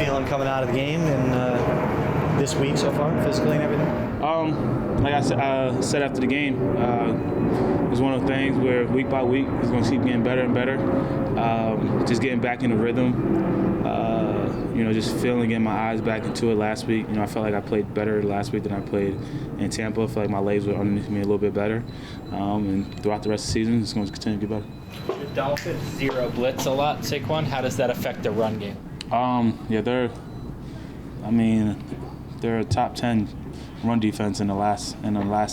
feeling coming out of the game and this week so far, physically and everything? Like I said after the game, it was one of the things where week by week it's going to keep getting better and better. Just getting back in the rhythm. Just getting my eyes back into it last week. I felt like I played better last week than I played in Tampa. I feel like my legs were underneath me a little bit better. And throughout the rest of the season, it's going to continue to get better. The Dolphins zero blitz a lot, Saquon. How does that affect the run game? They're a top 10 run defense in the last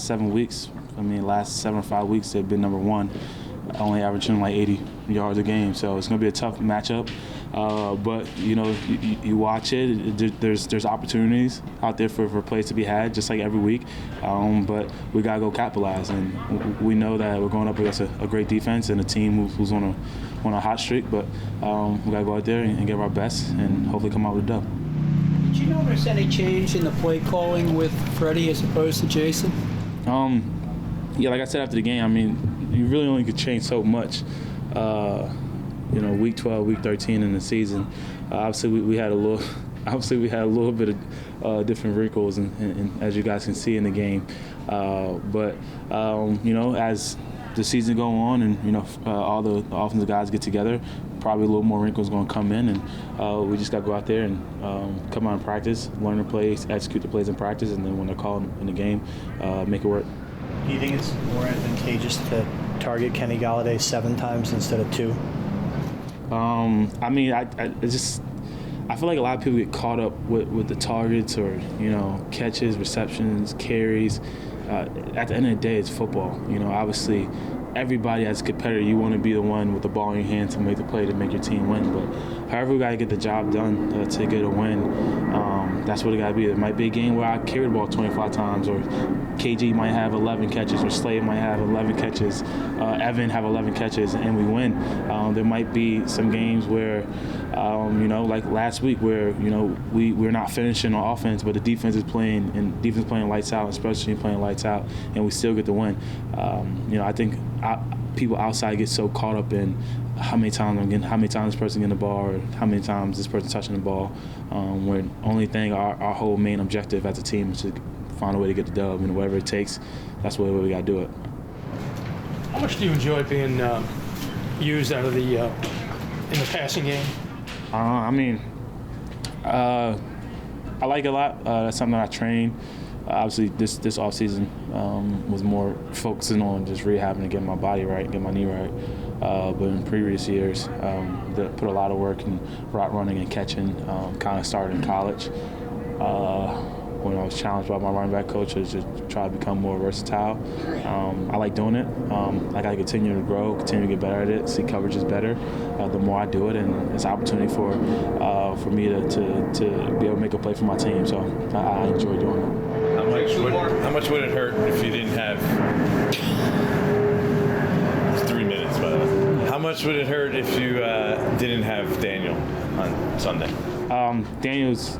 7 weeks. Last 7 or 5 weeks they've been number one, only averaging like 80 yards a game. So it's going to be a tough matchup. But you watch it. There's opportunities out there for plays to be had, just like every week. But we gotta go capitalize, and we know that we're going up against a great defense and a team who's on a hot streak. But we gotta go out there and give our best, and hopefully come out with a dub. Did you notice any change in the play calling with Freddie as opposed to Jason? Like I said after the game, you really only could change so much. Week 12, week 13 in the season. Obviously, we had a little bit of different wrinkles, and as you guys can see in the game. As the season go on, and all the offensive guys get together, probably a little more wrinkles going to come in, and we just got to go out there and come out and practice, learn the plays, execute the plays in practice, and then when they're called in the game, make it work. Do you think it's more advantageous to target Kenny Golladay 7 times instead of 2? I feel like a lot of people get caught up with the targets or catches, receptions, carries. At the end of the day, it's football. Obviously, everybody as a competitor, you want to be the one with the ball in your hand to make the play to make your team win. But however we got to get the job done to get a win, that's what it got to be. There might be a game where I carry the ball 25 times, or KG might have 11 catches, or Slade might have 11 catches, Evan have 11 catches, and we win. There might be some games where, like last week, where we're not finishing on offense, but the defense is playing, and defense playing lights out, especially playing lights out, and we still get the win. I think people outside get so caught up in how many times this person getting the ball, or how many times this person touching the ball. When only thing, our whole main objective as a team is to find a way to get the dub, and whatever it takes, that's what we got to do it. How much do you enjoy being used out of the in the passing game? I like it a lot. That's something that I train. Obviously, this offseason was more focusing on just rehabbing and getting my body right, getting my knee right. But in previous years, put a lot of work in route running and catching. Kind of started in college. When I was challenged by my running back coach to just try to become more versatile. I like doing it. I got to continue to grow, continue to get better at it, see coverages better. The more I do it, and it's an opportunity for me to be able to make a play for my team. So I enjoy doing it. How much would it hurt if you didn't have 3 minutes, by the way? How much would it hurt if you didn't have Daniel on Sunday? Daniel's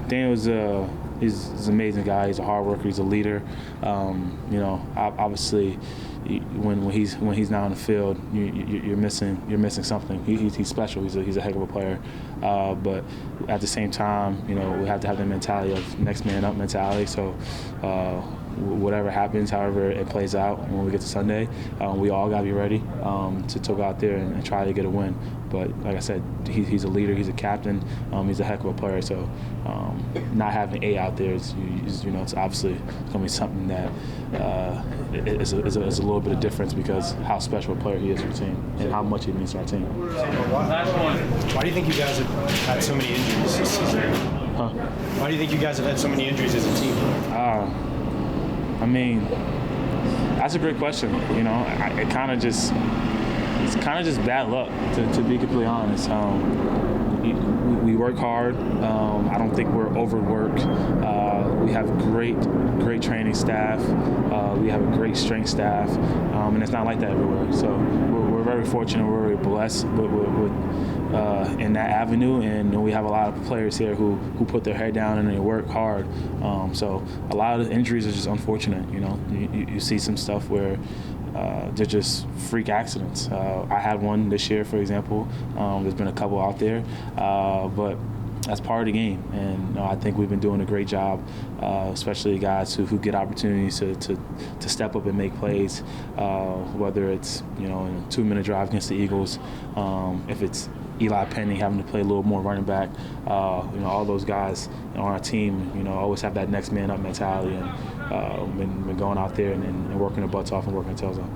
he's an amazing guy. He's a hard worker. He's a leader. Obviously, when he's not on the field, you're missing something. He's special. He's a heck of a player. But at the same time, we have to have the mentality of next man up mentality. So whatever happens, however it plays out, when we get to Sunday, we all got to be ready to go out there and try to get a win. But like I said, he's a leader, he's a captain, he's a heck of a player. So not having A out there is it's obviously going to be something that is a little bit of difference, because how special a player he is for the team and how much he means to our team. Why do you think you guys have had so many injuries this season? Huh? Why do you think you guys have had so many injuries as a team? That's a great question. It's kind of just bad luck, to be completely honest. We work hard. I don't think we're overworked. We have great training staff. We have a great strength staff, and it's not like that everywhere. So we're very fortunate. We're very blessed with in that avenue, and we have a lot of players here who put their head down and they work hard. So a lot of the injuries are just unfortunate. You see some stuff where they're just freak accidents. I had one this year, for example. There's been a couple out there, but that's part of the game, and I think we've been doing a great job, especially guys who get opportunities to step up and make plays, whether it's in a 2-minute drive against the Eagles, if it's Eli Penny having to play a little more running back, all those guys on our team, always have that next man up mentality, and been going out there and working their butts off and working their tails off.